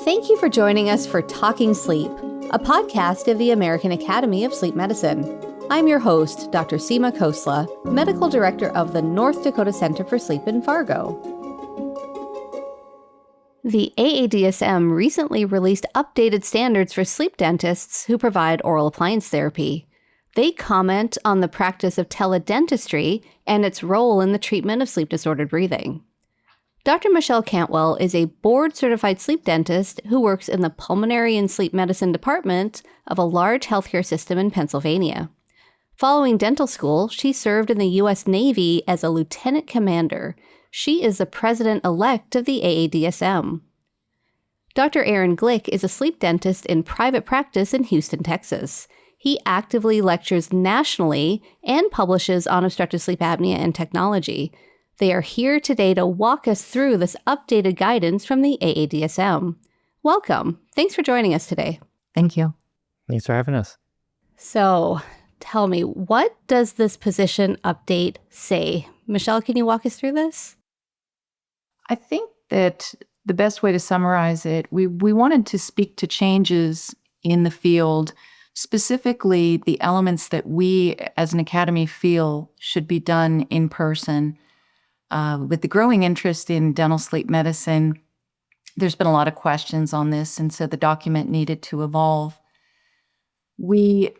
Thank you for joining us for Talking Sleep, a podcast of the American Academy of Sleep Medicine. I'm your host, Dr. Seema Khosla, Medical Director of the North Dakota Center for Sleep in Fargo. The AADSM recently released updated standards for sleep dentists who provide oral appliance therapy. They comment on the practice of teledentistry and its role in the treatment of sleep-disordered breathing. Dr. Michelle Cantwell is a board-certified sleep dentist who works in the pulmonary and sleep medicine department of a large healthcare system in Pennsylvania. Following dental school, she served in the U.S. Navy as a lieutenant commander. She is the president-elect of the AADSM. Dr. Aaron Glick is a sleep dentist in private practice in Houston, Texas. He actively lectures nationally and publishes on obstructive sleep apnea and technology. They are here today to walk us through this updated guidance from the AADSM. Welcome. Thanks for joining us today. Thank you. Thanks for having us. So, tell me, what does this position update say? Michelle, can you walk us through this? I think that the best way to summarize it, we wanted to speak to changes in the field, specifically the elements that we as an academy feel should be done in person. With the growing interest in dental sleep medicine, there's been a lot of questions on this, and so the document needed to evolve. We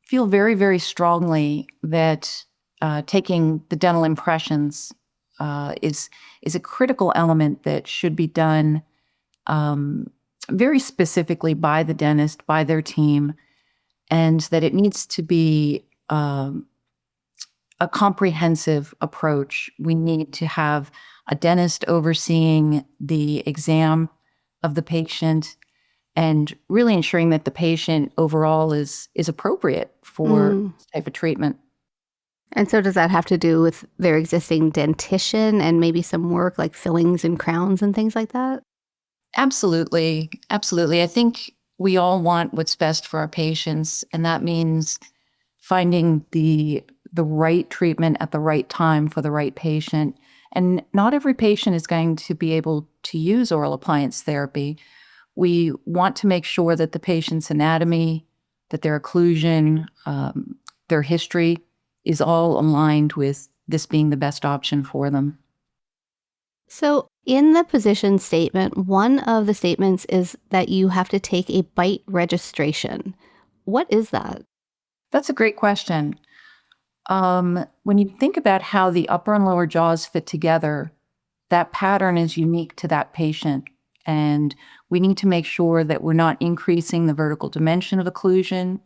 feel very, very strongly that taking the dental impressions is a critical element that should be done very specifically by the dentist, by their team, and that it needs to be a comprehensive approach. We need to have a dentist overseeing the exam of the patient and really ensuring that the patient overall is appropriate for this type of treatment. And so does that have to do with their existing dentition and maybe some work like fillings and crowns and things like that? Absolutely. Absolutely. I think we all want what's best for our patients, and that means finding the right treatment at the right time for the right patient. And not every patient is going to be able to use oral appliance therapy. We want to make sure that the patient's anatomy, that their occlusion, their history is all aligned with this being the best option for them. So in the position statement, one of the statements is that you have to take a bite registration. What is that? That's a great question. When you think about how the upper and lower jaws fit together, that pattern is unique to that patient. And we need to make sure that we're not increasing the vertical dimension of occlusion,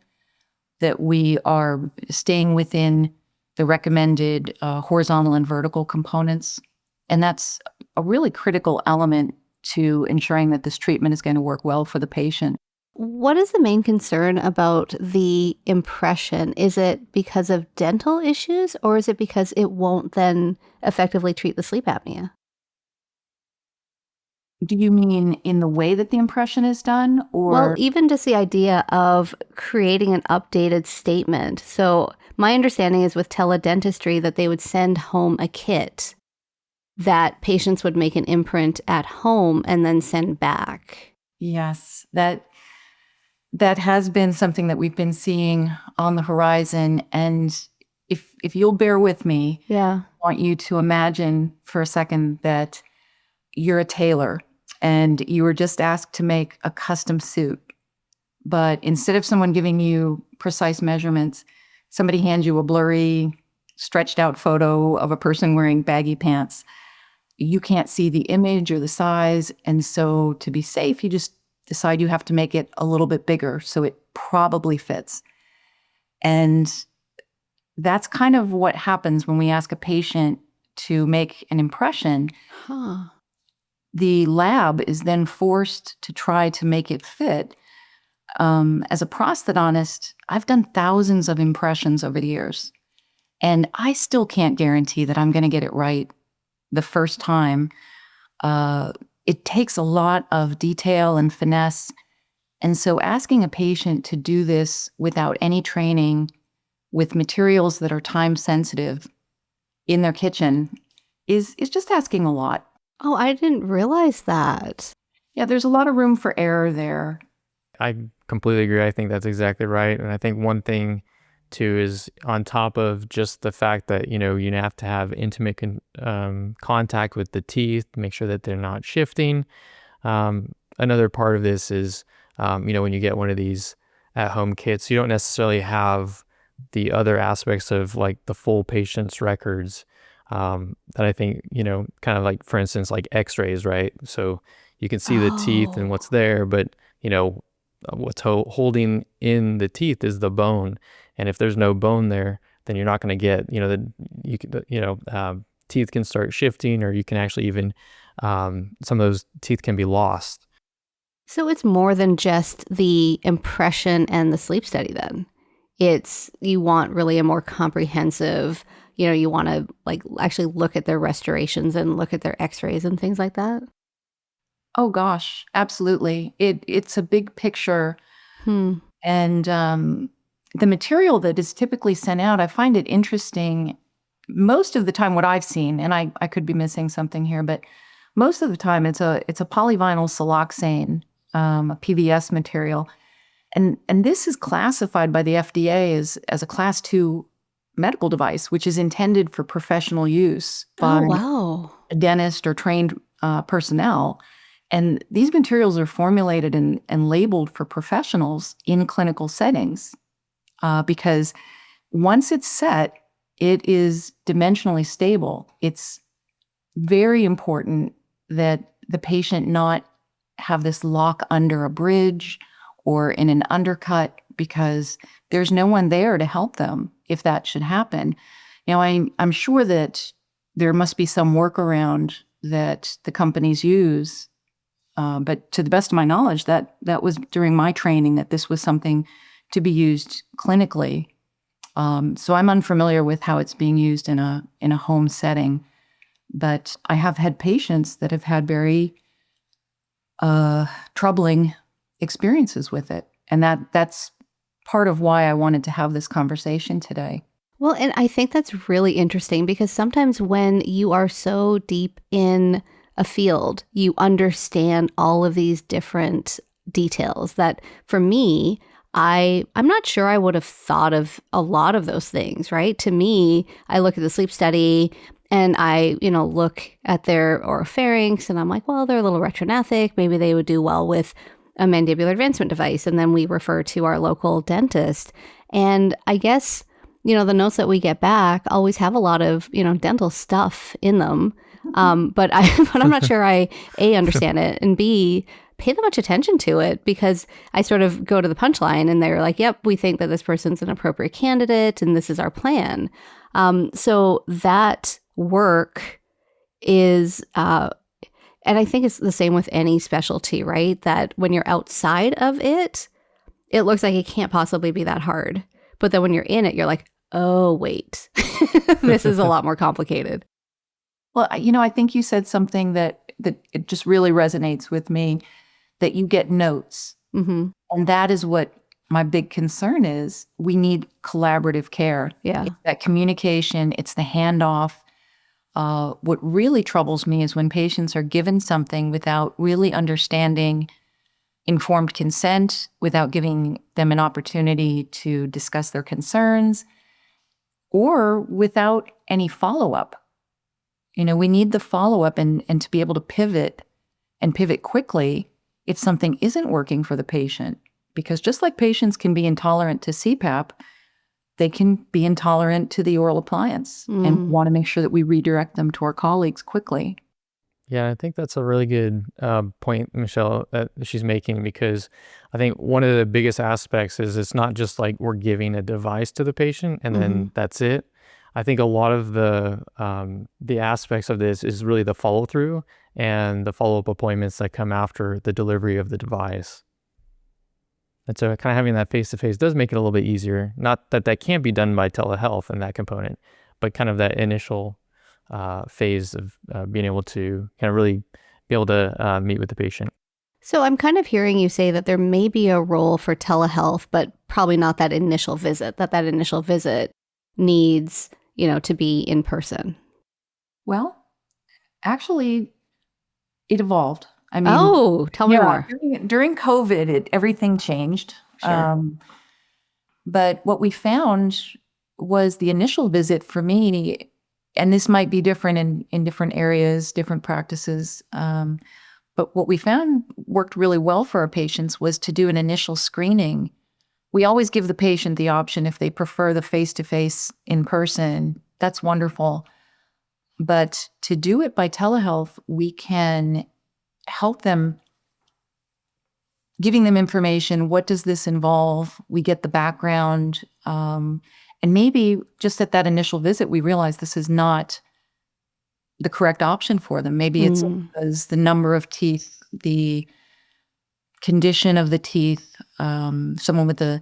that we are staying within the recommended horizontal and vertical components. And that's a really critical element to ensuring that this treatment is going to work well for the patient. What is the main concern about the impression? Is it because of dental issues, or is it because it won't then effectively treat the sleep apnea? Do you mean in the way that the impression is done, or? Well, even just the idea of creating an updated statement. So my understanding is with teledentistry that they would send home a kit that patients would make an imprint at home and then send back. Yes, that has been something that we've been seeing on the horizon. And if you'll bear with me, I want you to imagine for a second that you're a tailor and you were just asked to make a custom suit. But instead of someone giving you precise measurements, somebody hands you a blurry, stretched out photo of a person wearing baggy pants. You can't see the image or the size. And so to be safe, you just decide you have to make it a little bit bigger so it probably fits. And that's kind of what happens when we ask a patient to make an impression. The lab is then forced to try to make it fit. As a prosthodontist, I've done thousands of impressions over the years, and I still can't guarantee that I'm going to get it right the first time. It takes a lot of detail and finesse. And so asking a patient to do this without any training, with materials that are time sensitive in their kitchen is just asking a lot. Oh, I didn't realize that. Yeah, there's a lot of room for error there. I completely agree. I think that's exactly right. And I think one thing too is on top of just the fact that, you have to have intimate contact with the teeth, make sure that they're not shifting. Another part of this is, when you get one of these at-home kits, you don't necessarily have the other aspects of like the full patient's records that I think, kind of like, for instance, like x-rays, right? So you can see the teeth and what's there, but, what's holding in the teeth is the bone. And if there's no bone there, then you're not going to get, teeth can start shifting, or you can actually even, some of those teeth can be lost. So it's more than just the impression and the sleep study then. You want really a more comprehensive, you want to like actually look at their restorations and look at their x-rays and things like that. Oh gosh, absolutely. It's a big picture. And the material that is typically sent out, I find it interesting. Most of the time what I've seen, and I could be missing something here, but most of the time it's a polyvinyl siloxane, a PVS material. And this is classified by the FDA as a class 2 medical device, which is intended for professional use by a dentist or trained personnel. And these materials are formulated and labeled for professionals in clinical settings because once it's set, it is dimensionally stable. It's very important that the patient not have this lock under a bridge or in an undercut, because there's no one there to help them if that should happen. I'm sure that there must be some workaround that the companies use. But to the best of my knowledge, that was during my training that this was something to be used clinically. So I'm unfamiliar with how it's being used in a home setting. But I have had patients that have had very troubling experiences with it. And that's part of why I wanted to have this conversation today. Well, and I think that's really interesting because sometimes when you are so deep in a field, you understand all of these different details that for me, I'm not sure I would have thought of a lot of those things, right? To me, I look at the sleep study and I, look at their oropharynx and I'm like, well, they're a little retrognathic. Maybe they would do well with a mandibular advancement device. And then we refer to our local dentist. And I guess, the notes that we get back always have a lot of, dental stuff in them. But I'm not sure I, A, understand it, and B, pay that much attention to it, because I sort of go to the punchline and they're like, yep, we think that this person's an appropriate candidate and this is our plan. So that work is, and I think it's the same with any specialty, right? That when you're outside of it, it looks like it can't possibly be that hard. But then when you're in it, you're like, oh, wait, this is a lot more complicated. Well, I think you said something that it just really resonates with me, that you get notes. Mm-hmm. And that is what my big concern is. We need collaborative care. Yeah. It's that communication, it's the handoff. What really troubles me is when patients are given something without really understanding informed consent, without giving them an opportunity to discuss their concerns, or without any follow-up. We need the follow-up and to be able to pivot quickly if something isn't working for the patient. Because just like patients can be intolerant to CPAP, they can be intolerant to the oral appliance and want to make sure that we redirect them to our colleagues quickly. Yeah, I think that's a really good point, Michelle, that she's making, because I think one of the biggest aspects is it's not just like we're giving a device to the patient and then that's it. I think a lot of the aspects of this is really the follow-through and the follow-up appointments that come after the delivery of the device. And so kind of having that face-to-face does make it a little bit easier. Not that that can't be done by telehealth and that component, but kind of that initial phase of being able to kind of really be able to meet with the patient. So I'm kind of hearing you say that there may be a role for telehealth, but probably not that initial visit, that initial visit needs, to be in person. Well, actually, it evolved. I mean, tell me more. During COVID, everything changed. Sure. But what we found was the initial visit for me, and this might be different in different areas, different practices. But what we found worked really well for our patients was to do an initial screening. We always give the patient the option if they prefer the face-to-face in person. That's wonderful. But to do it by telehealth, we can help them, giving them information. What does this involve? We get the background. And maybe just at that initial visit, we realize this is not the correct option for them. Maybe it's because the number of teeth, the condition of the teeth, someone with a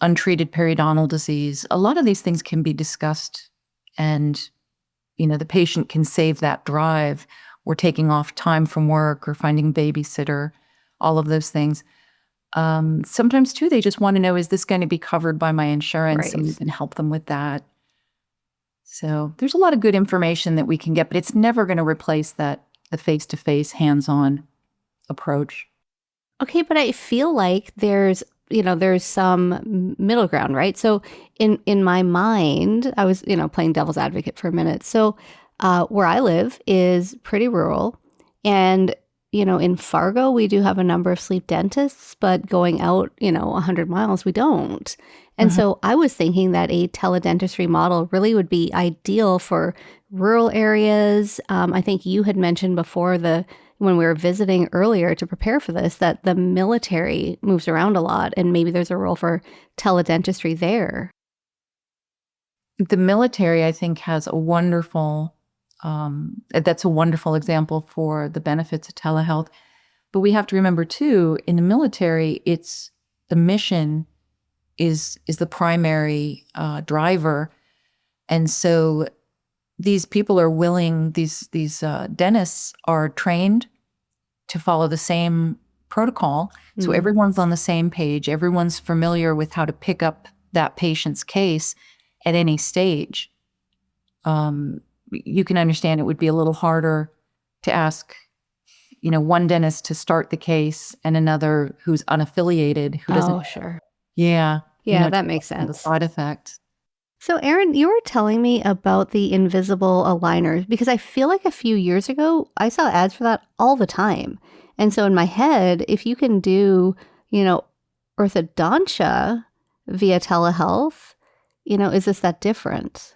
untreated periodontal disease. A lot of these things can be discussed, and the patient can save that drive, or taking off time from work, or finding a babysitter, all of those things. Sometimes too, they just want to know, is this going to be covered by my insurance? Right. And we can help them with that. So there's a lot of good information that we can get, but it's never going to replace the face-to-face, hands-on approach. Okay, but I feel like there's some middle ground, right? So in my mind, I was, playing devil's advocate for a minute. So where I live is pretty rural, and in Fargo, we do have a number of sleep dentists, but going out, 100 miles, we don't. And so I was thinking that a teledentistry model really would be ideal for rural areas. I think you had mentioned before when we were visiting earlier to prepare for this, that the military moves around a lot, and maybe there's a role for teledentistry there. The military, I think, has a wonderful, that's a wonderful example for the benefits of telehealth. But we have to remember too, in the military, the mission is the primary driver. And so these people are willing, these dentists are trained to follow the same protocol. So everyone's on the same page. Everyone's familiar with how to pick up that patient's case at any stage. You can understand it would be a little harder to ask, one dentist to start the case and another who's unaffiliated, who doesn't. Oh, sure. Yeah. Yeah, that makes sense. The side effects. So, Aaron, you were telling me about the invisible aligners, because I feel like a few years ago, I saw ads for that all the time. And so in my head, if you can do, orthodontia via telehealth, is this that different?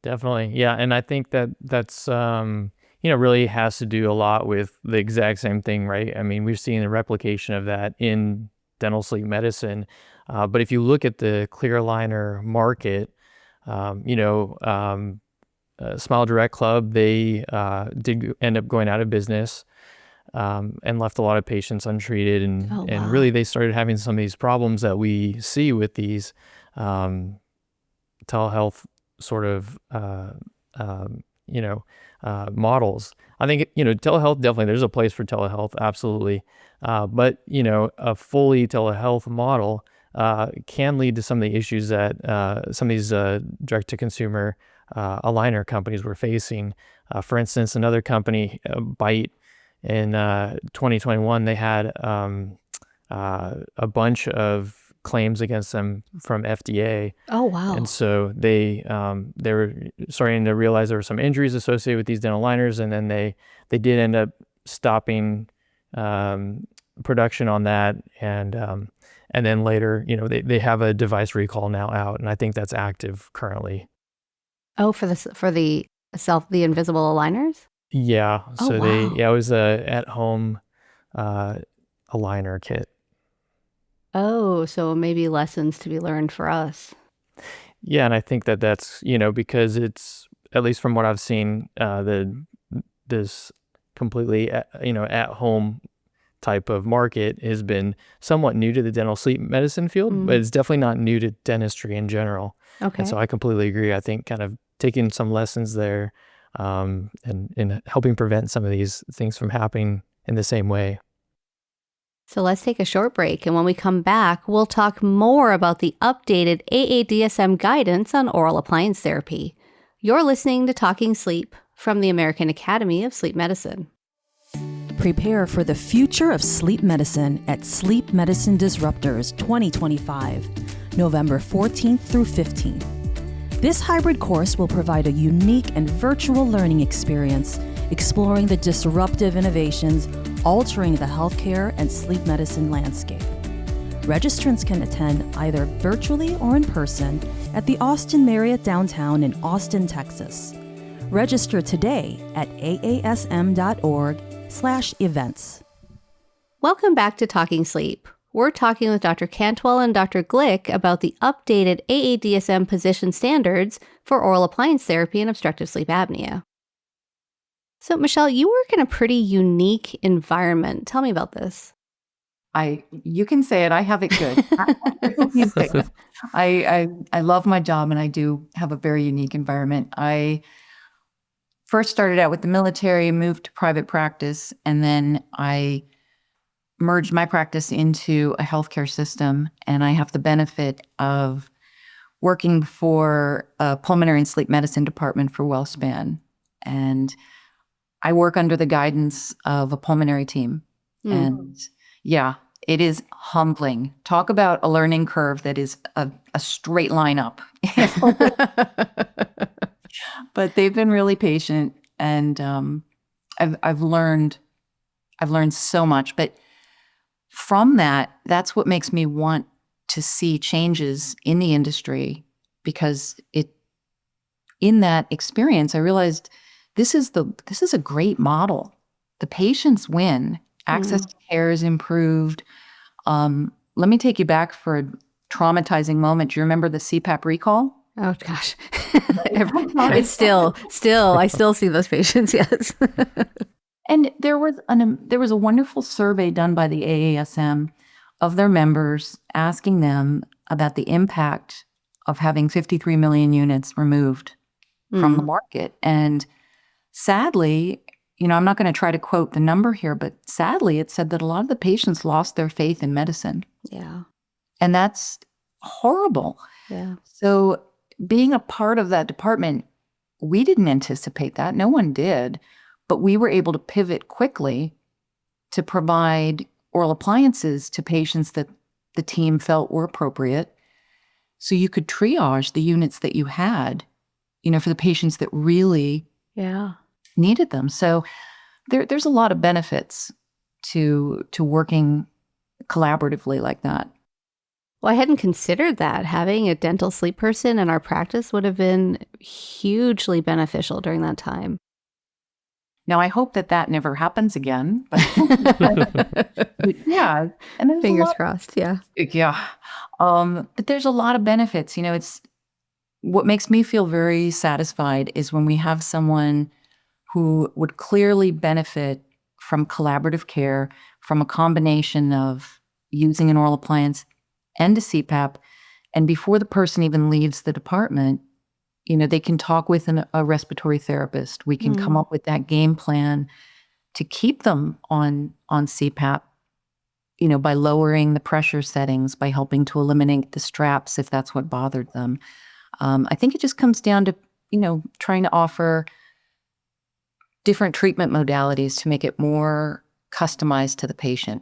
Definitely. Yeah. And I think that's, really has to do a lot with the exact same thing, right? I mean, we've seen the replication of that in dental sleep medicine. But if you look at the clear aligner market, Smile Direct Club, they did end up going out of business, and left a lot of patients untreated. And really they started having some of these problems that we see with these telehealth sort of, models. I think, telehealth, definitely there's a place for telehealth, absolutely. But, a fully telehealth model can lead to some of the issues that some of these direct-to-consumer aligner companies were facing. For instance, another company, Byte, in 2021, they had a bunch of claims against them from FDA. Oh, wow. And so they were starting to realize there were some injuries associated with these dental aligners, and then they did end up stopping production on that, and then later, they have a device recall now out, and I think that's active currently. Oh, for the invisible aligners? Yeah. Oh, So wow. it was a at-home aligner kit. Oh, so maybe lessons to be learned for us. Yeah, and I think that's because it's, at least from what I've seen, this completely at home type of market has been somewhat new to the dental sleep medicine field, but it's definitely not new to dentistry in general. Okay. And so I completely agree. I think kind of taking some lessons there, and helping prevent some of these things from happening in the same way. So let's take a short break, and when we come back, we'll talk more about the updated AADSM guidance on oral appliance therapy. You're listening to Talking Sleep from the American Academy of Sleep Medicine. Prepare for the future of sleep medicine at Sleep Medicine Disruptors 2025, November 14th through 15th. This hybrid course will provide a unique and virtual learning experience exploring the disruptive innovations altering the healthcare and sleep medicine landscape. Registrants can attend either virtually or in person at the Austin Marriott Downtown in Austin, Texas. Register today at aasm.org/events. Welcome back to Talking Sleep. We're talking with Dr. Cantwell and Dr. Glick about the updated AADSM position standards for oral appliance therapy and obstructive sleep apnea. So, Michelle, you work in a pretty unique environment. Tell me about this. You can say it. I have it good. I love my job, and I do have a very unique environment. I first started out with the military, moved to private practice, and then I merged my practice into a healthcare system. And I have the benefit of working for a pulmonary and sleep medicine department for WellSpan. And I work under the guidance of a pulmonary team. And yeah, it is humbling. Talk about a learning curve that is a straight line up. But they've been really patient, and I've learned so much. But from that's what makes me want to see changes in the industry, because in that experience, I realized this is a great model. The patients win. Access to care is improved. Let me take you back for a traumatizing moment. Do you remember the CPAP recall? Oh gosh, it's still. I still see those patients. Yes. And there was a wonderful survey done by the AASM of their members, asking them about the impact of having 53 million units removed from the market. And sadly, I'm not going to try to quote the number here, but sadly, it said that a lot of the patients lost their faith in medicine. Yeah. And that's horrible. Yeah. So being a part of that department, we didn't anticipate that. No one did. But we were able to pivot quickly to provide oral appliances to patients that the team felt were appropriate. So you could triage the units that you had, for the patients that really needed them. So there's a lot of benefits to working collaboratively like that. Well, I hadn't considered that. Having a dental sleep person in our practice would have been hugely beneficial during that time. Now, I hope that never happens again. But yeah. And fingers crossed, yeah. Yeah. But there's a lot of benefits. It's what makes me feel very satisfied is when we have someone who would clearly benefit from collaborative care, from a combination of using an oral appliance and a CPAP. And before the person even leaves the department, they can talk with a respiratory therapist. We can come up with that game plan to keep them on CPAP, by lowering the pressure settings, by helping to eliminate the straps if that's what bothered them. I think it just comes down to, trying to offer different treatment modalities to make it more customized to the patient.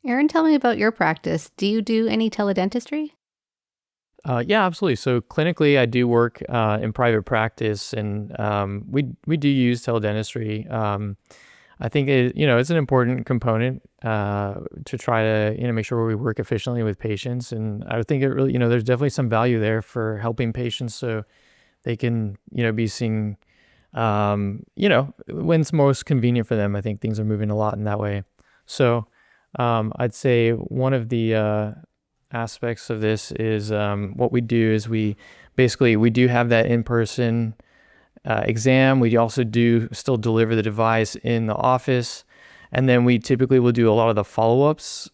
Aaron, tell me about your practice. Do you do any teledentistry? Yeah, absolutely. So clinically, I do work in private practice, and we do use teledentistry. I think it's an important component to try to make sure we work efficiently with patients, and I think it really there's definitely some value there for helping patients so they can be seen when it's most convenient for them. I think things are moving a lot in that way. So I'd say one of the aspects of this is what we do is we do have that in-person exam. We also do still deliver the device in the office, and then we typically will do a lot of the follow-ups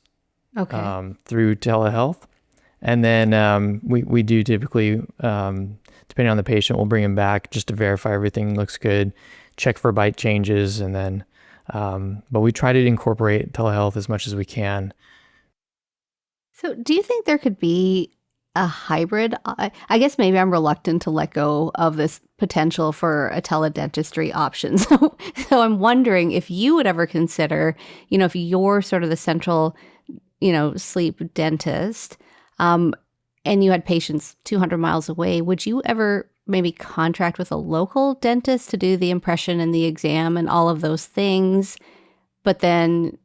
through telehealth. And then we do typically, depending on the patient, we'll bring them back just to verify everything looks good, check for bite changes, and then but we try to incorporate telehealth as much as we can. So do you think there could be a hybrid? I guess maybe I'm reluctant to let go of this potential for a teledentistry option. So I'm wondering if you would ever consider, if you're sort of the central, sleep dentist, and you had patients 200 miles away, would you ever maybe contract with a local dentist to do the impression and the exam and all of those things, but then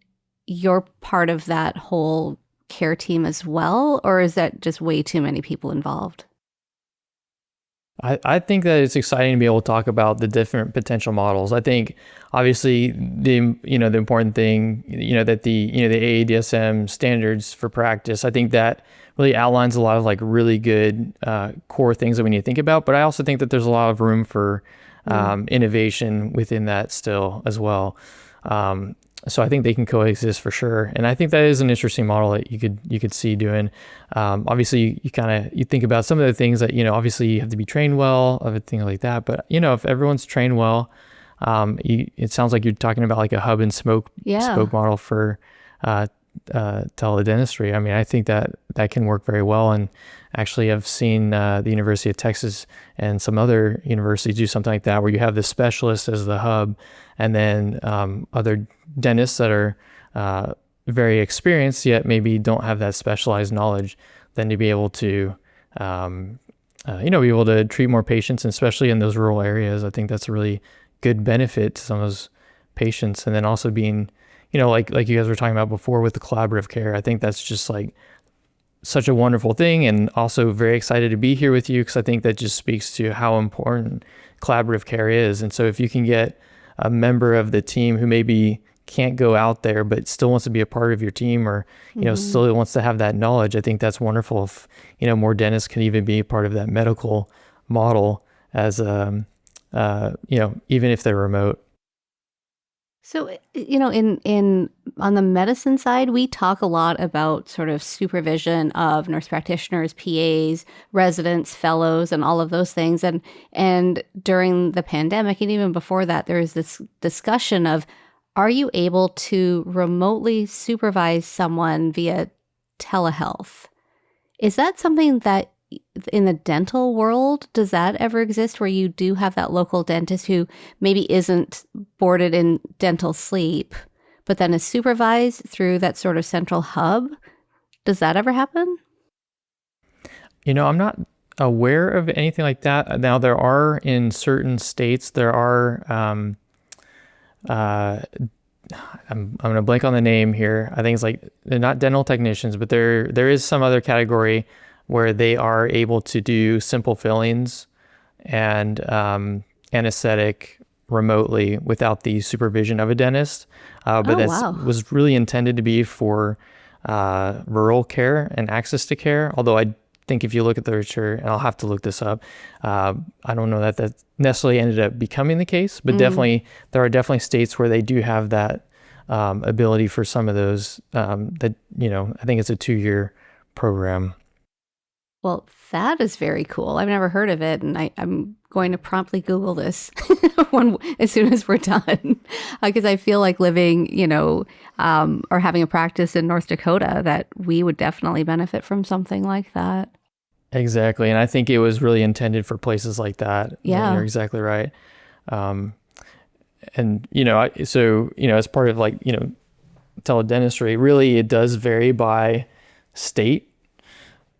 you're part of that whole care team as well? Or is that just way too many people involved? I think that it's exciting to be able to talk about the different potential models. I think obviously the important thing, that the AADSM standards for practice, I think that really outlines a lot of like really good core things that we need to think about. But I also think that there's a lot of room for innovation within that still as well. So I think they can coexist for sure. And I think that is an interesting model that you could see doing. Obviously you think about some of the things that, obviously you have to be trained well, everything like that. But, if everyone's trained well, it sounds like you're talking about like a hub and spoke model for teledentistry. I mean, I think that can work very well. And actually I've seen the University of Texas and some other universities do something like that, where you have the specialist as the hub, and then other dentists that are very experienced yet maybe don't have that specialized knowledge, then to be able to be able to treat more patients, and especially in those rural areas. I think that's a really good benefit to some of those patients. And then also being, like you guys were talking about before with the collaborative care, I think that's just like such a wonderful thing. And also very excited to be here with you, because I think that just speaks to how important collaborative care is. And so if you can get a member of the team who maybe can't go out there but still wants to be a part of your team, or still wants to have that knowledge, I think that's wonderful. If more dentists can even be part of that medical model as even if they're remote. So, in on the medicine side, we talk a lot about sort of supervision of nurse practitioners, PAs, residents, fellows, and all of those things. And during the pandemic, and even before that, there was this discussion of, are you able to remotely supervise someone via telehealth? Is that something that in the dental world, does that ever exist, where you do have that local dentist who maybe isn't boarded in dental sleep, but then is supervised through that sort of central hub? Does that ever happen? I'm not aware of anything like that. Now, there are in certain states, there are, I'm going to blank on the name here. I think it's like, they're not dental technicians, but there is some other category where they are able to do simple fillings and anesthetic remotely without the supervision of a dentist. But was really intended to be for rural care and access to care. Although I think if you look at the literature, and I'll have to look this up, I don't know that necessarily ended up becoming the case, but definitely there are definitely states where they do have that ability for some of those. I think it's a 2-year program. Well, that is very cool. I've never heard of it, and I'm going to promptly Google this as soon as we're done, because I feel like living, or having a practice in North Dakota, that we would definitely benefit from something like that. Exactly, and I think it was really intended for places like that. Yeah, you're exactly right. And as part of teledentistry, really it does vary by state.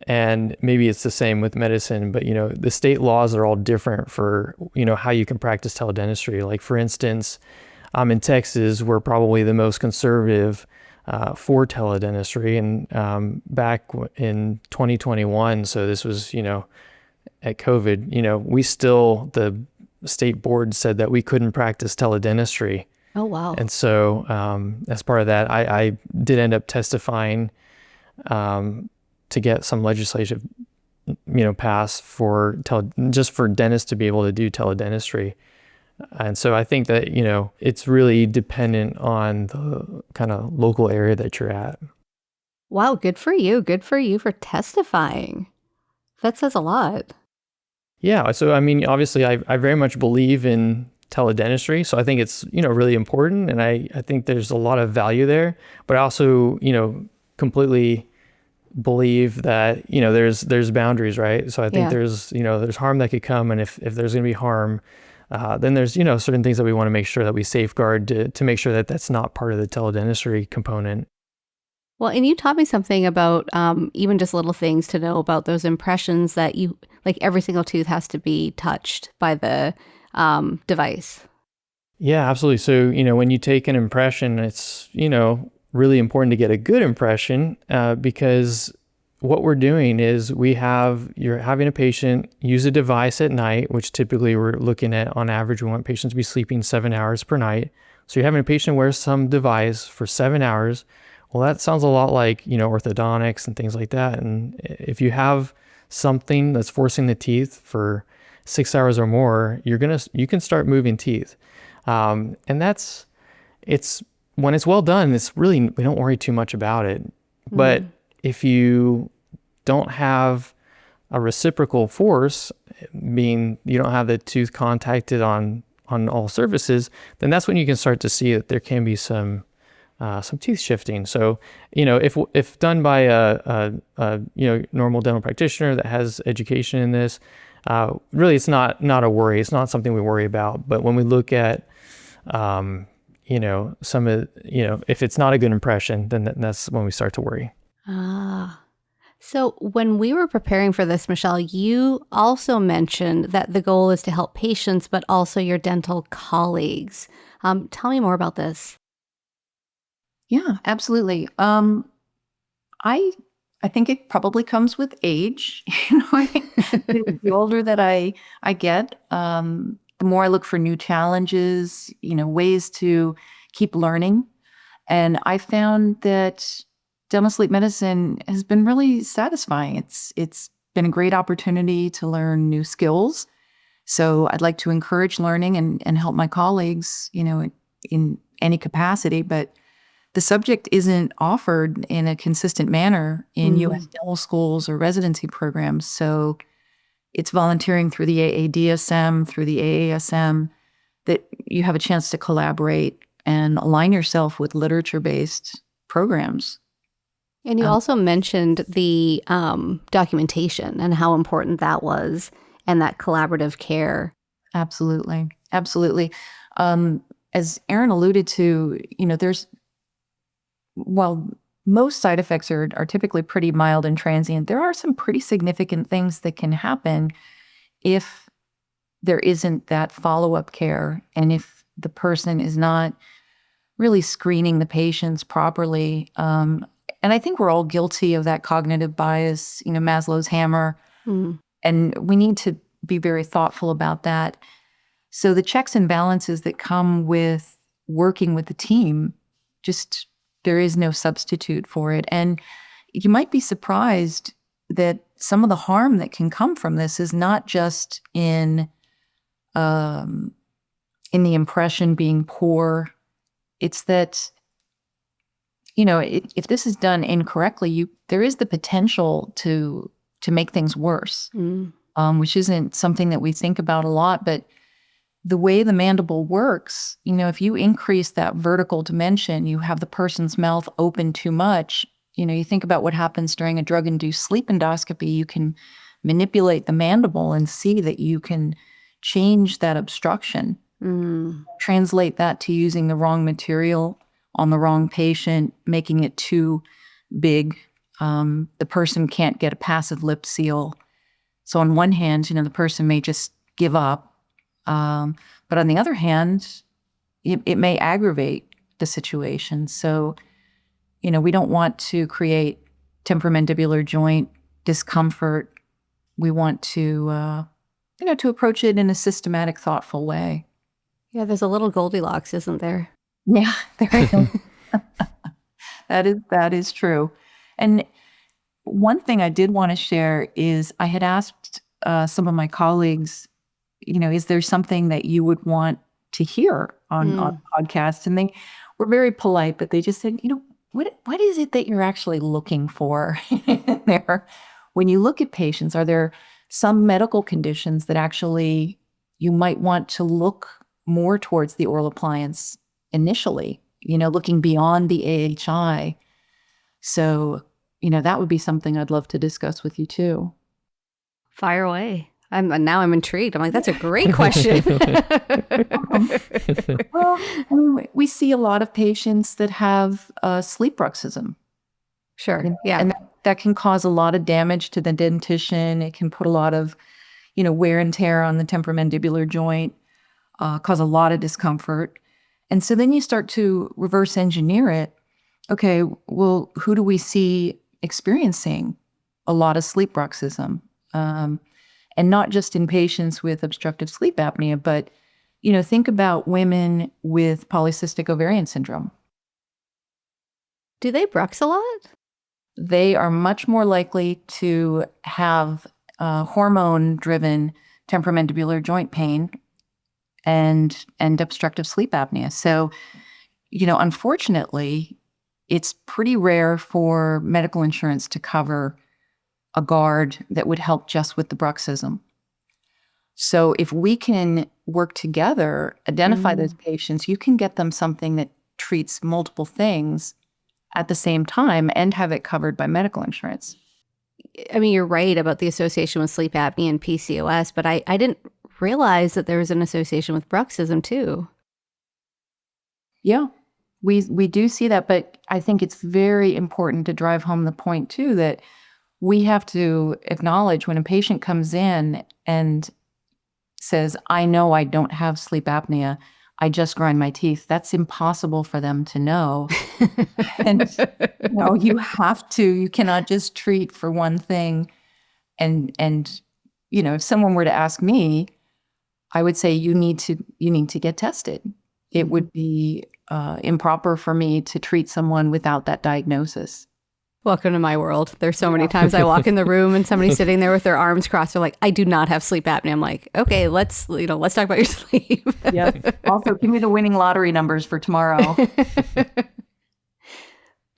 And maybe it's the same with medicine, but the state laws are all different for how you can practice teledentistry. Like, for instance, in Texas, we're probably the most conservative for teledentistry, and back in 2021, so this was at COVID, we still, the state board said that we couldn't practice teledentistry. Oh wow! And so as part of that, I did end up testifying to get some legislative, passed for just for dentists to be able to do teledentistry. And so I think that, it's really dependent on the kind of local area that you're at. Wow, good for you. Good for you for testifying. That says a lot. Yeah. So, I mean, obviously I very much believe in teledentistry. So I think it's, really important. And I think there's a lot of value there, but I also, completely believe that, there's boundaries, right? So I think there's harm that could come. And if there's going to be harm, then there's, certain things that we want to make sure that we safeguard to make sure that that's not part of the teledentistry component. Well, and you taught me something about even just little things to know about those impressions that every single tooth has to be touched by the device. Yeah, absolutely. So, when you take an impression, it's, really important to get a good impression because what we're doing is you're having a patient use a device at night, which typically we're looking at on average, we want patients to be sleeping 7 hours per night. So you're having a patient wear some device for 7 hours. Well, that sounds a lot like, orthodontics and things like that. And if you have something that's forcing the teeth for 6 hours or more, you can start moving teeth. And it's when it's well done, we don't worry too much about it. But if you don't have a reciprocal force, meaning you don't have the tooth contacted on all surfaces, then that's when you can start to see that there can be some teeth shifting. So, if done by a normal dental practitioner that has education in this, really it's not a worry. It's not something we worry about. But when we look at, if it's not a good impression, then that's when we start to worry. So when we were preparing for this, Michelle, you also mentioned that the goal is to help patients, but also your dental colleagues. Tell me more about this. Yeah, absolutely. I think it probably comes with age. I think the older that I get, the more I look for new challenges, ways to keep learning. And I found that dental sleep medicine has been really satisfying. It's been a great opportunity to learn new skills. So I'd like to encourage learning and help my colleagues, in any capacity. But the subject isn't offered in a consistent manner in U.S. dental schools or residency programs. So it's volunteering through the AADSM, through the AASM, that you have a chance to collaborate and align yourself with literature-based programs. And you also mentioned the documentation and how important that was and that collaborative care. Absolutely. Absolutely. As Aaron alluded to, while most side effects are typically pretty mild and transient, there are some pretty significant things that can happen if there isn't that follow-up care and if the person is not really screening the patients properly. And I think we're all guilty of that cognitive bias, Maslow's hammer. And we need to be very thoughtful about that. So the checks and balances that come with working with the team, there is no substitute for it. And you might be surprised that some of the harm that can come from this is not just in the impression being poor. It's that, if this is done incorrectly, there is the potential to make things worse, which isn't something that we think about a lot. But the way the mandible works, if you increase that vertical dimension, you have the person's mouth open too much. You think about what happens during a drug-induced sleep endoscopy. You can manipulate the mandible and see that you can change that obstruction. Translate that to using the wrong material on the wrong patient, making it too big. The person can't get a passive lip seal. So on one hand, the person may just give up. But on the other hand, it may aggravate the situation. So, we don't want to create temporomandibular joint discomfort. We want to, to approach it in a systematic, thoughtful way. Yeah, there's a little Goldilocks, isn't there? Yeah, there is. That is true. And one thing I did want to share is I had asked some of my colleagues, is there something that you would want to hear on podcasts? And they were very polite, but they just said, what is it that you're actually looking for there? When you look at patients, are there some medical conditions that actually you might want to look more towards the oral appliance initially, looking beyond the AHI? So, that would be something I'd love to discuss with you too. Fire away. Now I'm intrigued. I'm like, that's a great question. Well, I mean, we see a lot of patients that have sleep bruxism. Sure. Yeah. And that can cause a lot of damage to the dentition. It can put a lot of, wear and tear on the temporomandibular joint, cause a lot of discomfort. And so then you start to reverse engineer it. Okay, well, who do we see experiencing a lot of sleep bruxism? And not just in patients with obstructive sleep apnea, but, think about women with polycystic ovarian syndrome. Do they brux a lot? They are much more likely to have hormone-driven temporomandibular joint pain and obstructive sleep apnea. So, unfortunately, it's pretty rare for medical insurance to cover a guard that would help just with the bruxism. So if we can work together, identify those patients, you can get them something that treats multiple things at the same time and have it covered by medical insurance. I mean, you're right about the association with sleep apnea and PCOS, but I didn't realize that there was an association with bruxism too. Yeah, we do see that, but I think it's very important to drive home the point too that we have to acknowledge when a patient comes in and says, I know I don't have sleep apnea, I just grind my teeth. That's impossible for them to know. And you cannot just treat for one thing. And if someone were to ask me, I would say you need to get tested. It would be improper for me to treat someone without that diagnosis. Welcome to my world. There's so many times I walk in the room and somebody's sitting there with their arms crossed. They're like, I do not have sleep apnea. I'm like, okay, let's talk about your sleep. Yep. Also, give me the winning lottery numbers for tomorrow.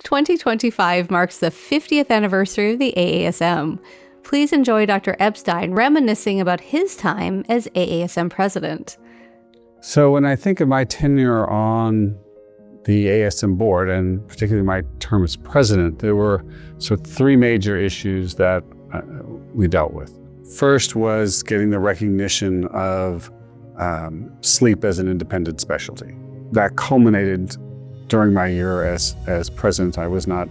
2025 marks the 50th anniversary of the AASM. Please enjoy Dr. Epstein reminiscing about his time as AASM president. So when I think of my tenure on the AASM board, and particularly my term as president, there were three major issues that we dealt with. First was getting the recognition of sleep as an independent specialty. That culminated during my year as president. I was not,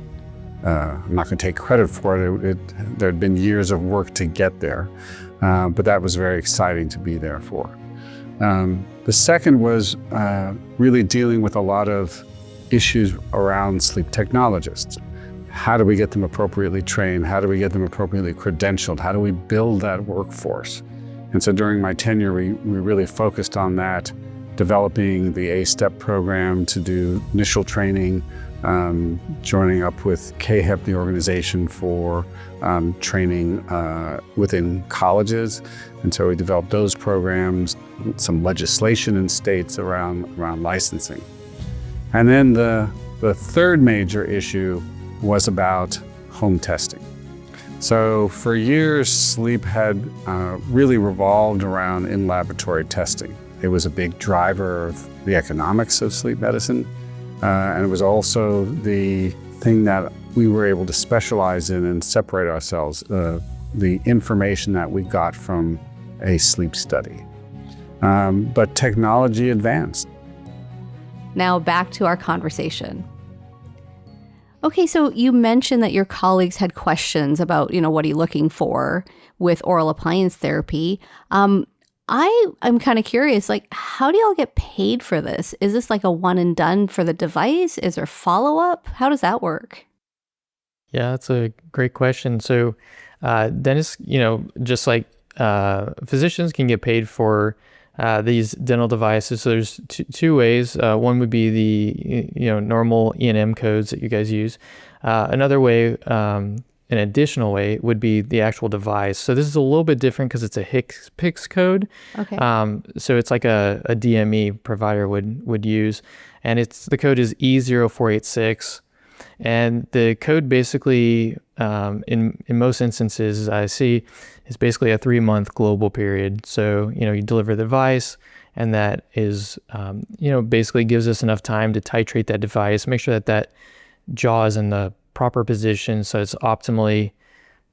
I'm not going to take credit for it. There had been years of work to get there, but that was very exciting to be there for. The second was really dealing with a lot of issues around sleep technologists. How do we get them appropriately trained? How do we get them appropriately credentialed? How do we build that workforce? And so during my tenure, we really focused on that, developing the A-STEP program to do initial training, joining up with KHEP, the organization for training within colleges. And so we developed those programs, some legislation in states around licensing. And then the third major issue was about home testing. So for years, sleep had really revolved around in-laboratory testing. It was a big driver of the economics of sleep medicine. And it was also the thing that we were able to specialize in and separate ourselves, the information that we got from a sleep study. But technology advanced. Now back to our conversation. Okay, so you mentioned that your colleagues had questions about, what are you looking for with oral appliance therapy? I'm kind of curious, how do y'all get paid for this? Is this like a one and done for the device? Is there follow-up? How does that work? Yeah, that's a great question. So dentists, just like physicians can get paid for these dental devices. So there's two ways. One would be the normal E&M codes that you guys use. Another way, an additional way, would be the actual device. So this is a little bit different because it's a HCPCS code. Okay. So it's like a DME provider would use, and the code is E0486. And the code basically, in most instances I see, is basically a 3-month global period. So, you deliver the device, and that is, basically gives us enough time to titrate that device, make sure that jaw is in the proper position so it's optimally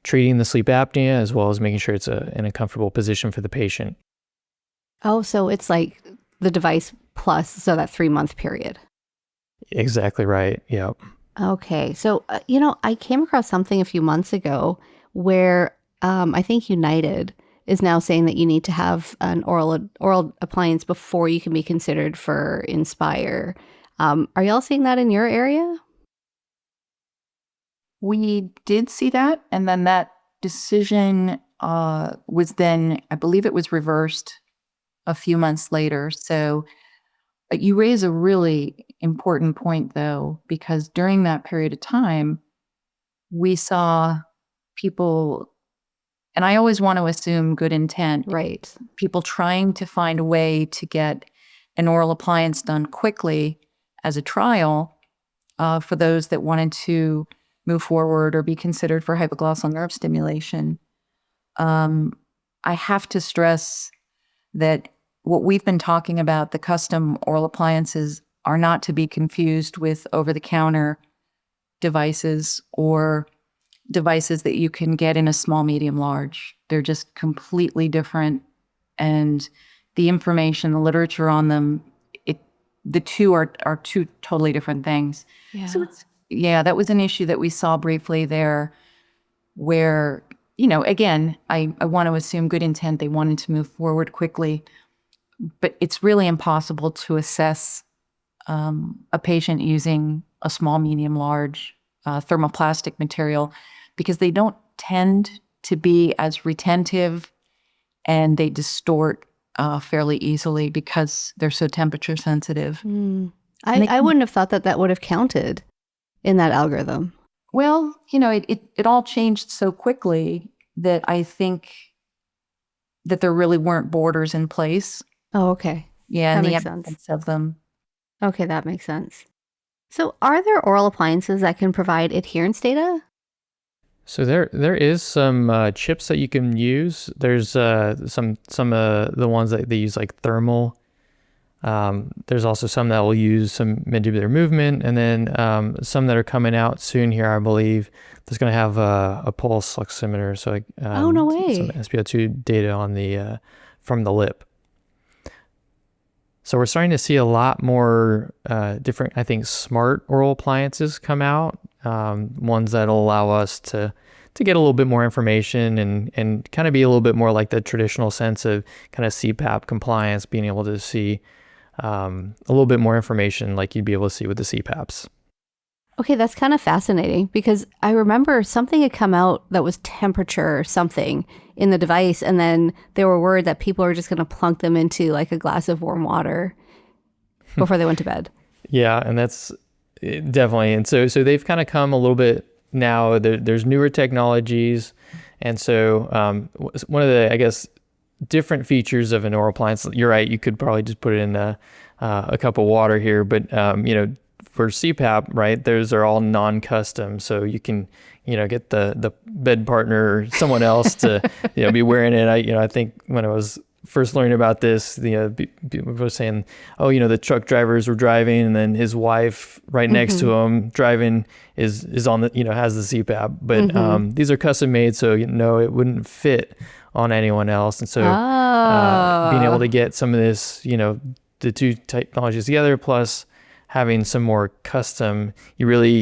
treating the sleep apnea as well as making sure it's in a comfortable position for the patient. Oh, so it's like the device plus, so that 3-month period. Exactly right. Yep. Okay. So, I came across something a few months ago where I think United is now saying that you need to have an oral appliance before you can be considered for Inspire. Are y'all seeing that in your area? We did see that, and then that decision was then, I believe it was reversed a few months later. So you raise a really important point, though, because during that period of time, we saw people, and I always want to assume good intent, Right. people trying to find a way to get an oral appliance done quickly as a trial for those that wanted to move forward or be considered for hypoglossal nerve stimulation. I have to stress that what we've been talking about, the custom oral appliances, are not to be confused with over-the-counter devices or devices that you can get in a small, medium, large. They're just completely different. And the information, the literature on them, the two are two totally different things. Yeah. So that was an issue that we saw briefly there where, again, I want to assume good intent. They wanted to move forward quickly, but it's really impossible to assess a patient using a small, medium, large thermoplastic material because they don't tend to be as retentive and they distort fairly easily because they're so temperature sensitive. I wouldn't have thought that would have counted in that algorithm. Well, it all changed so quickly that I think that there really weren't borders in place. Oh, okay. Yeah, That and the makes evidence sense. of them. Okay, that makes sense. So are there oral appliances that can provide adherence data? So there is some chips that you can use. There's some the ones that they use like thermal. There's also some that will use some mandibular movement, and then some that are coming out soon here, I believe. That's going to have a pulse oximeter, so like Oh, no way. some SpO2 data on the from the lip. So we're starting to see a lot more different, I think, smart oral appliances come out. Ones that'll allow us to get a little bit more information and kind of be a little bit more like the traditional sense of kind of CPAP compliance, being able to see a little bit more information like you'd be able to see with the CPAPs. Okay, that's kind of fascinating because I remember something had come out that was temperature or something in the device, and then they were worried that people are just going to plunk them into like a glass of warm water before they went to bed. Yeah, and that's definitely. And so they've kind of come a little bit now. There's newer technologies, and so one of the, I guess, different features of an oral appliance. You're right. You could probably just put it in a cup of water here, but for CPAP, right, those are all non-custom, so you can, get the bed partner or someone else to, be wearing it. I think when I was first learning about this, people were saying, the truck drivers were driving, and then his wife right next to him driving is on the, has the CPAP, but these are custom made, so it wouldn't fit on anyone else, and so being able to get some of this, the two technologies together, plus having some more custom, you really,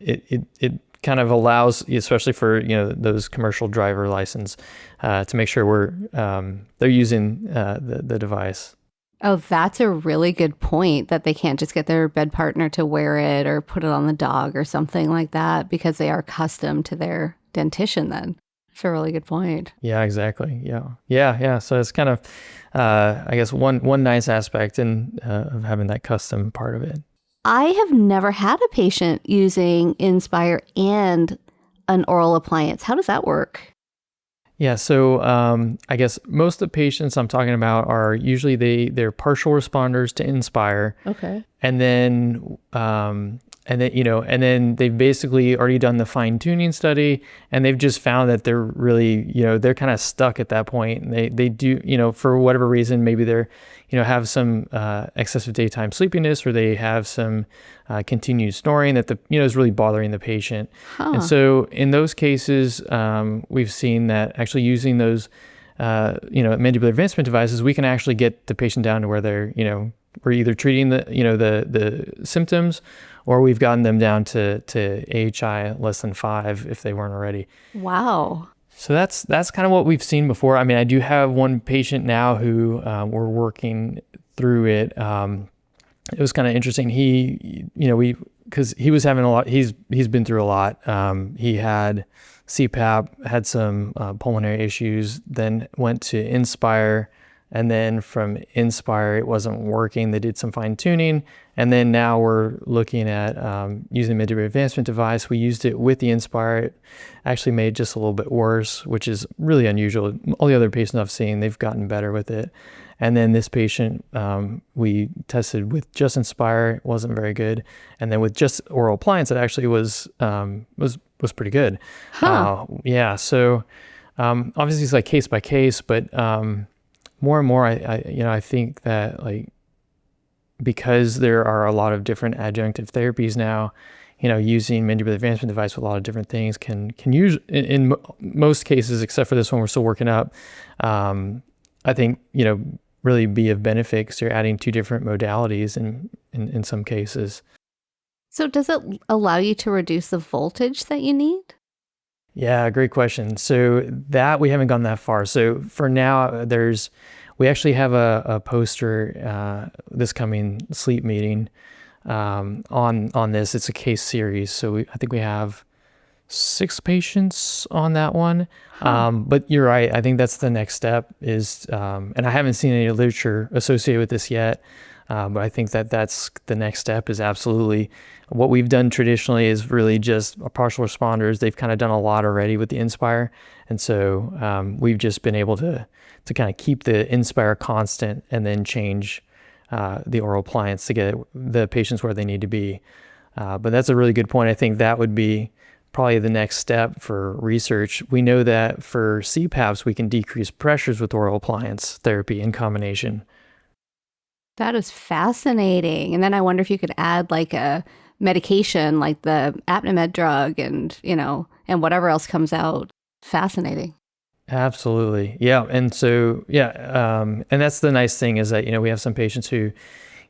it kind of allows, especially for, those commercial driver license, to make sure they're using the device. Oh, that's a really good point, that they can't just get their bed partner to wear it or put it on the dog or something like that because they are custom to their dentition then. That's a really good point. Yeah, exactly. Yeah. So it's kind of, I guess, one nice aspect of having that custom part of it. I have never had a patient using Inspire and an oral appliance. How does that work? Yeah, so I guess most of the patients I'm talking about are usually they're partial responders to Inspire. Okay. And then and then, and then they've basically already done the fine tuning study, and they've just found that they're really, they're kind of stuck at that point. And they do, for whatever reason, maybe they're, have some excessive daytime sleepiness, or they have some continued snoring that is really bothering the patient. And so in those cases, we've seen that actually using those, mandibular advancement devices, we can actually get the patient down to where they're, we're either treating the symptoms, or we've gotten them down to AHI less than 5 if they weren't already. Wow. So that's kind of what we've seen before. I mean, I do have one patient now who we're working through it. It was kind of interesting. Because he was having a lot, he's been through a lot. He had CPAP, had some pulmonary issues, then went to Inspire. And then from Inspire, it wasn't working. They did some fine tuning. And then now we're looking at using the mandibular advancement device. We used it with the Inspire. It actually made it just a little bit worse, which is really unusual. All the other patients I've seen, they've gotten better with it. And then this patient, we tested with just Inspire. It wasn't very good. And then with just oral appliance, it actually was pretty good. Yeah. So obviously it's like case by case, but more and more, I think that because there are a lot of different adjunctive therapies now, using mandibular advancement device with a lot of different things can use in most cases, except for this one we're still working up. I think really be of benefit because you're adding 2 different modalities in some cases. So does it allow you to reduce the voltage that you need? Yeah, great question. So that we haven't gone that far. So for now, we actually have a poster this coming sleep meeting on this. It's a case series. So I think we have 6 patients on that one. But you're right. I think that's the next step is, and I haven't seen any literature associated with this yet. But I think that's the next step is absolutely what we've done traditionally is really just partial responders. They've kind of done a lot already with the Inspire. And so we've just been able to kind of keep the Inspire constant and then change the oral appliance to get the patients where they need to be. But that's a really good point. I think that would be probably the next step for research. We know that for CPAPs, we can decrease pressures with oral appliance therapy in combination. That is fascinating. And then I wonder if you could add a medication like the Apnimed drug and whatever else comes out. Fascinating. Absolutely. Yeah. And so, and that's the nice thing is that, we have some patients who,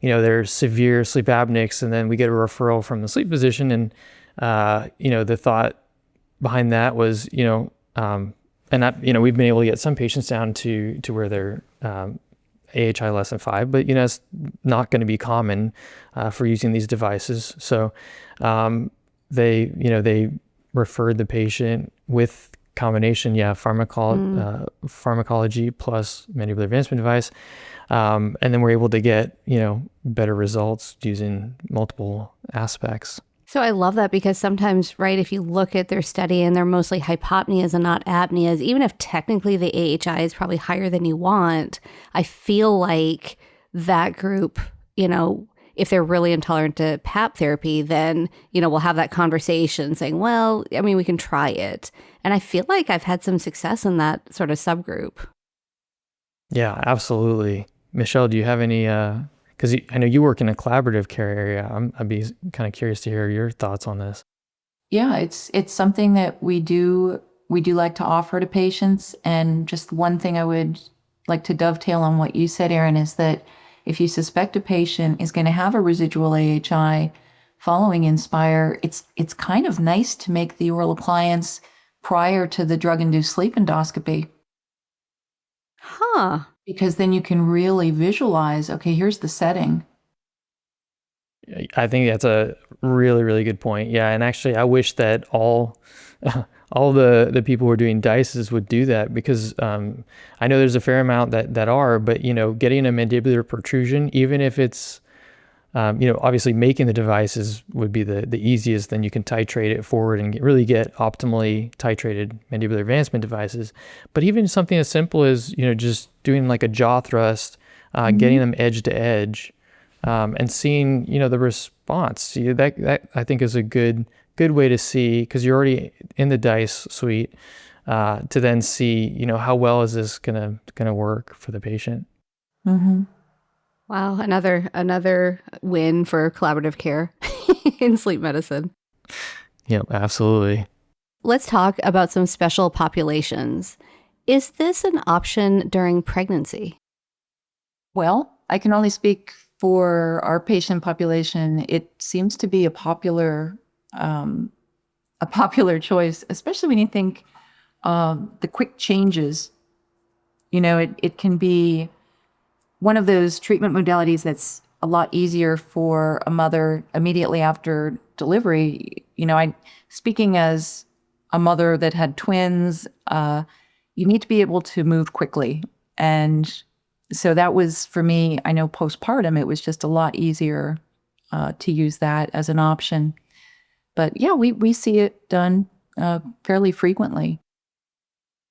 they're severe sleep apneics, and then we get a referral from the sleep physician. And, the thought behind that was, we've been able to get some patients down to where they're, AHI less than 5, but it's not going to be common for using these devices. So they referred the patient with combination, pharmacology plus mandibular advancement device, and then we're able to get better results using multiple aspects. So I love that because sometimes, right, if you look at their study and they're mostly hypopneas and not apneas, even if technically the AHI is probably higher than you want, I feel like that group, if they're really intolerant to PAP therapy, then, we'll have that conversation saying, well, we can try it. And I feel like I've had some success in that sort of subgroup. Yeah, absolutely. Michelle, do you have any because I know you work in a collaborative care area. I'd be kind of curious to hear your thoughts on this. Yeah, it's something that we do like to offer to patients. And just one thing I would like to dovetail on what you said, Aaron, is that if you suspect a patient is going to have a residual AHI following Inspire, it's kind of nice to make the oral appliance prior to the drug-induced sleep endoscopy. Because then you can really visualize, okay, here's the setting. I think that's a really, really good point. Yeah, and actually, I wish that all the people who are doing DICEs would do that because I know there's a fair amount that are, but getting a mandibular protrusion, even if it's obviously making the devices would be the easiest. Then you can titrate it forward and really get optimally titrated mandibular advancement devices. But even something as simple as just doing like a jaw thrust, getting them edge to edge, and seeing, the response. See, that I think is a good way to see, because you're already in the DICE suite, to then see, how well is this gonna work for the patient. Mm-hmm. Wow, another win for collaborative care in sleep medicine. Yeah, absolutely. Let's talk about some special populations. Is this an option during pregnancy? Well, I can only speak for our patient population. It seems to be a popular choice, especially when you think the quick changes. It can be one of those treatment modalities that's a lot easier for a mother immediately after delivery. Speaking as a mother that had twins, you need to be able to move quickly. And so that was, for me, I know postpartum, it was just a lot easier to use that as an option. But yeah, we see it done fairly frequently.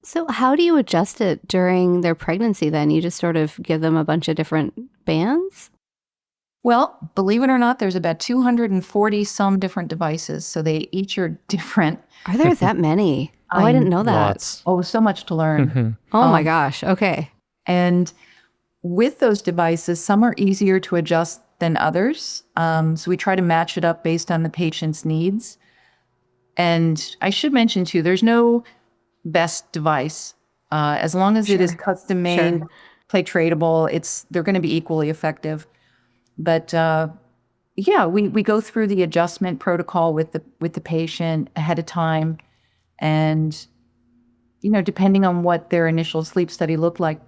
So how do you adjust it during their pregnancy then? You just sort of give them a bunch of different bands? Well, believe it or not, there's about 240 some different devices. So they each are different. Are there that many? Oh, I didn't know that. Lots. Oh, so much to learn. Oh my gosh. Okay. And with those devices, some are easier to adjust than others. So we try to match it up based on the patient's needs. And I should mention too, there's no best device. As long as it is custom made, titratable, they're going to be equally effective. But yeah, we go through the adjustment protocol with the patient ahead of time, and depending on what their initial sleep study looked like,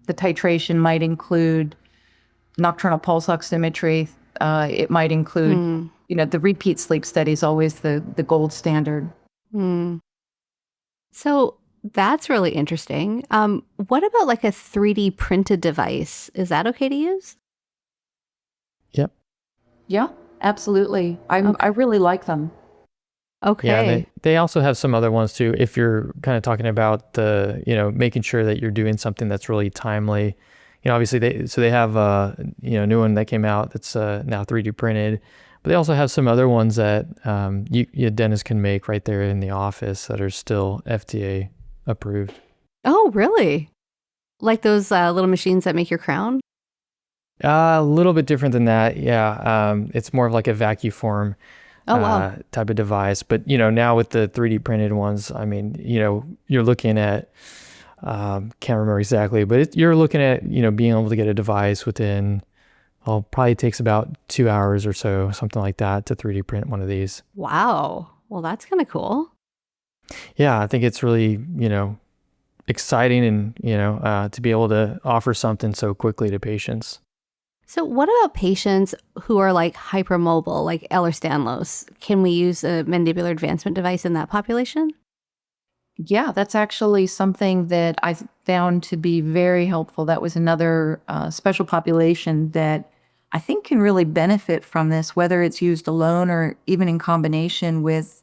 the titration might include nocturnal pulse oximetry. It might include, the repeat sleep study is always the gold standard. So that's really interesting. What about like a 3D printed device? Is that okay to use? Yep. Yeah, absolutely. I really like them. Okay. Yeah, they also have some other ones too. If you're kind of talking about the, making sure that you're doing something that's really timely, obviously they have a new one that came out that's now 3D printed, but they also have some other ones that you dentists can make right there in the office that are still FDA approved. Oh, really? Like those little machines that make your crown? A little bit different than that. Yeah. It's more of like a vacuum form type of device. But, now with the 3D printed ones, I mean, you're looking at, can't remember exactly, but you're looking at, being able to get a device within, probably takes about 2 hours or so, something like that, to 3D print one of these. Wow. Well, that's kind of cool. Yeah, I think it's really, exciting and, to be able to offer something so quickly to patients. So what about patients who are like hypermobile, like Ehlers-Danlos? Can we use a mandibular advancement device in that population? Yeah, that's actually something that I found to be very helpful. That was another special population that I think can really benefit from this, whether it's used alone or even in combination with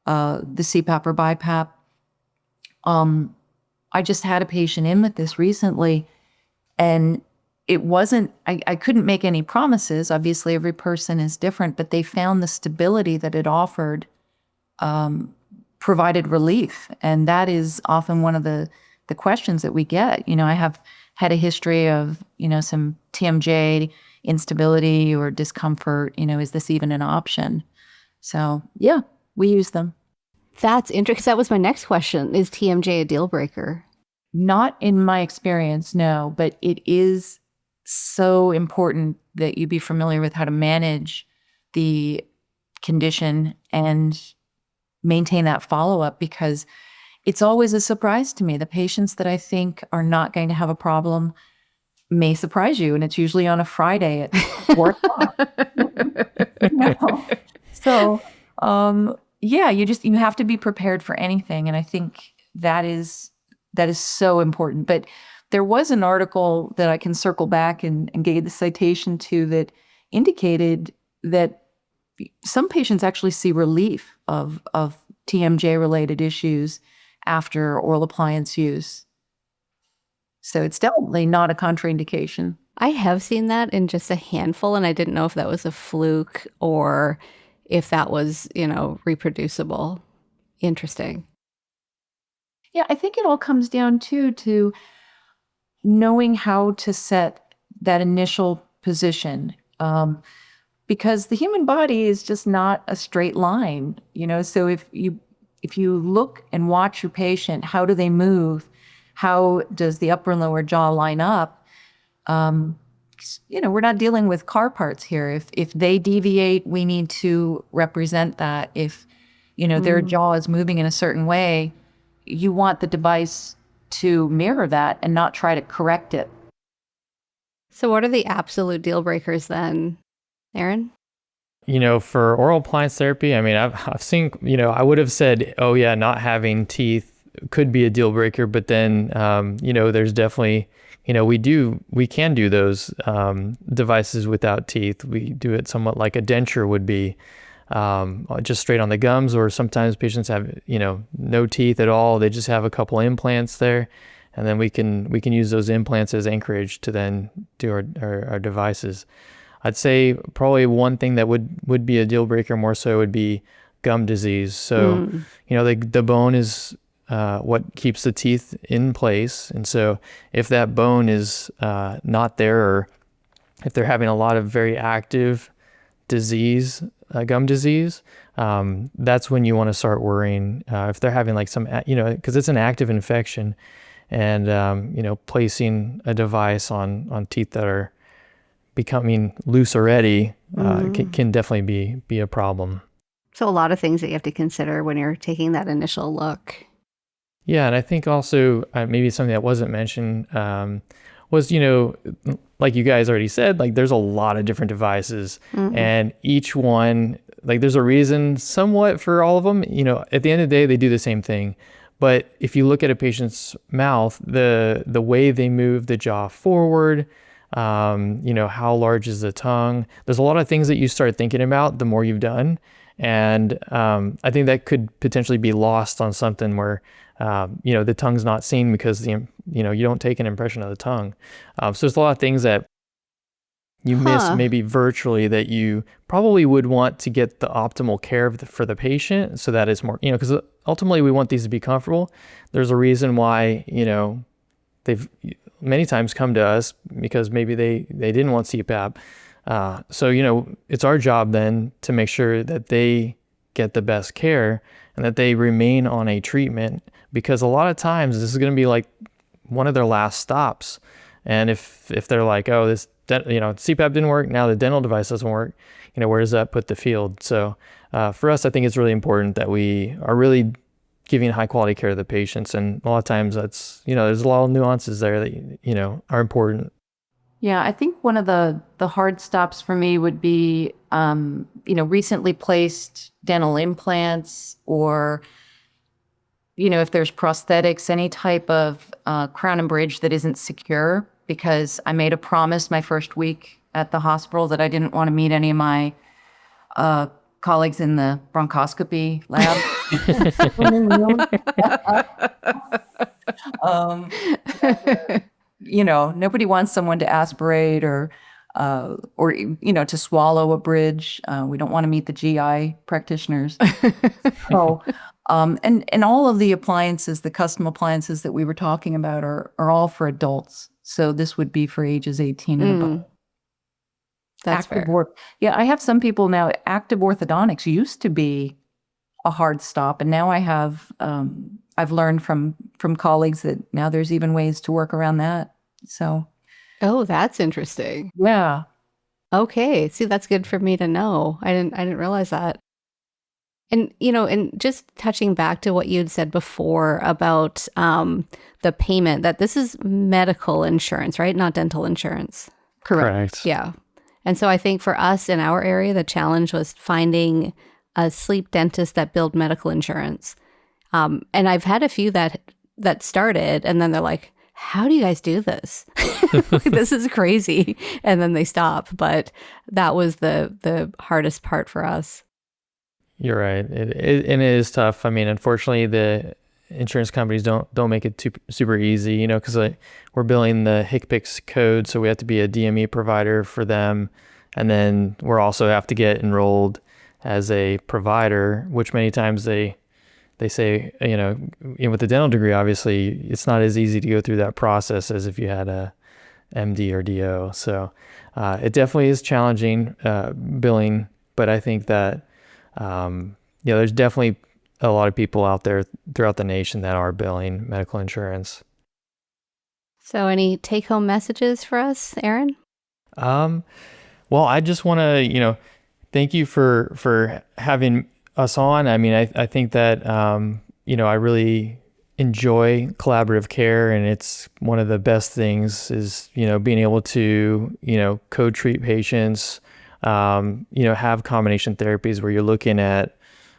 the CPAP or BiPAP. I just had a patient in with this recently, and it wasn't, I couldn't make any promises. Obviously, every person is different, but they found the stability that it offered provided relief. And that is often one of the questions that we get. I have had a history of, some TMJ instability or discomfort. Is this even an option? So yeah, we use them. That's interesting, because that was my next question. Is TMJ a deal breaker? Not in my experience, no, but it is so important that you be familiar with how to manage the condition and maintain that follow-up, because it's always a surprise to me. The patients that I think are not going to have a problem may surprise you, and it's usually on a Friday at 4 o'clock. So, yeah, you have to be prepared for anything, and I think that is so important. But there was an article that I can circle back and gave the citation to that indicated that some patients actually see relief of TMJ-related issues after oral appliance use. So it's definitely not a contraindication. I have seen that in just a handful, and I didn't know if that was a fluke or if that was, reproducible. Interesting. Yeah, I think it all comes down to knowing how to set that initial position. Because the human body is just not a straight line, so if you look and watch your patient, how do they move? How does the upper and lower jaw line up? We're not dealing with car parts here. If they deviate, we need to represent that. If, their jaw is moving in a certain way, you want the device to mirror that and not try to correct it. So what are the absolute deal breakers then, Aaron? For oral appliance therapy, I mean, I've seen, I would have said, oh yeah, not having teeth could be a deal breaker, but then, there's definitely, we can do those devices without teeth. We do it somewhat like a denture would be, just straight on the gums, or sometimes patients have, no teeth at all. They just have a couple implants there, and then we can use those implants as anchorage to then do our devices. I'd say probably one thing that would be a deal breaker more so would be gum disease. So, the bone is what keeps the teeth in place. And so if that bone is not there, or if they're having a lot of very active disease, gum disease, that's when you want to start worrying. If they're having like some, because it's an active infection, and, placing a device on teeth that are becoming loose already can definitely be a problem. So a lot of things that you have to consider when you're taking that initial look. Yeah, and I think also maybe something that wasn't mentioned was, like you guys already said, like there's a lot of different devices, and each one, like there's a reason somewhat for all of them. At the end of the day, they do the same thing. But if you look at a patient's mouth, the way they move the jaw forward, how large is the tongue? There's a lot of things that you start thinking about the more you've done. And I think that could potentially be lost on something where, the tongue's not seen because, you don't take an impression of the tongue. So there's a lot of things that you miss maybe virtually that you probably would want to get the optimal care for the patient, so that it's more, because ultimately we want these to be comfortable. There's a reason why, they've many times come to us because maybe they didn't want CPAP. So, it's our job then to make sure that they get the best care and that they remain on a treatment, because a lot of times this is going to be like one of their last stops. And if they're like, oh, this, CPAP didn't work, now the dental device doesn't work, where does that put the field? So for us, I think it's really important that we are really giving high quality care to the patients. And a lot of times that's, there's a lot of nuances there that, are important. Yeah, I think one of the hard stops for me would be, recently placed dental implants, or, if there's prosthetics, any type of crown and bridge that isn't secure, because I made a promise my first week at the hospital that I didn't want to meet any of my colleagues in the bronchoscopy lab. Nobody wants someone to aspirate or to swallow a bridge. We don't want to meet the GI practitioners. So, and all of the appliances, the custom appliances that we were talking about are all for adults. So this would be for ages 18 and above. That's fair. I have some people now, active orthodontics used to be a hard stop. And now I've learned from colleagues that now there's even ways to work around that. So. Oh, that's interesting. Yeah. Okay. See, that's good for me to know. I didn't realize that. And, and just touching back to what you'd said before about the payment, that this is medical insurance, right? Not dental insurance. Correct. Yeah. And so I think for us in our area, the challenge was finding a sleep dentist that billed medical insurance. And I've had a few that started, and then they're like, how do you guys do this? This is crazy. And then they stop. But that was the hardest part for us. You're right. It is tough. I mean, unfortunately, insurance companies don't make it super easy, you know, because we're billing the HCPCS code, so we have to be a DME provider for them, and then we're also have to get enrolled as a provider, which many times they say, you know, with the dental degree, obviously it's not as easy to go through that process as if you had a MD or DO. So it definitely is challenging billing, but I think that there's definitely a lot of people out there throughout the nation that are billing medical insurance. So any take-home messages for us, Aaron? Well, I just want to, thank you for having us on. I mean, I think that, I really enjoy collaborative care, and it's one of the best things is, being able to, co-treat patients, have combination therapies where you're looking at,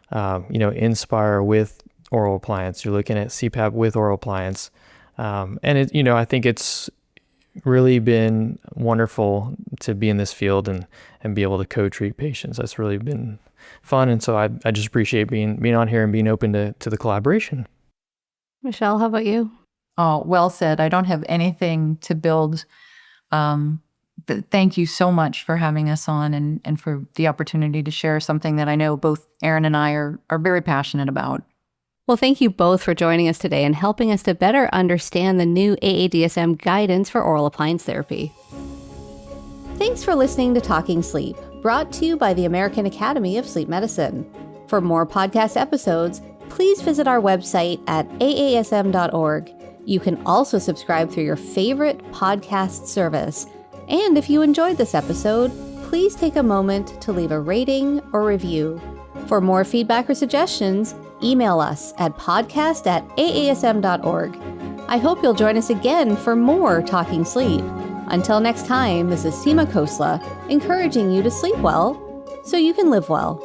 Inspire with oral appliance, you're looking at CPAP with oral appliance. And it, I think it's really been wonderful to be in this field and be able to co-treat patients. That's really been fun. And so I just appreciate being on here and being open to the collaboration. Michelle, how about you? Oh, well said. I don't have anything to build. But thank you so much for having us on and for the opportunity to share something that I know both Aaron and I are very passionate about. Well, thank you both for joining us today and helping us to better understand the new AADSM guidance for oral appliance therapy. Thanks for listening to Talking Sleep, brought to you by the American Academy of Sleep Medicine. For more podcast episodes, please visit our website at aasm.org. You can also subscribe through your favorite podcast service. And if you enjoyed this episode, please take a moment to leave a rating or review. For more feedback or suggestions, email us at podcast@aasm.org. I hope you'll join us again for more Talking Sleep. Until next time, this is Seema Khosla, encouraging you to sleep well so you can live well.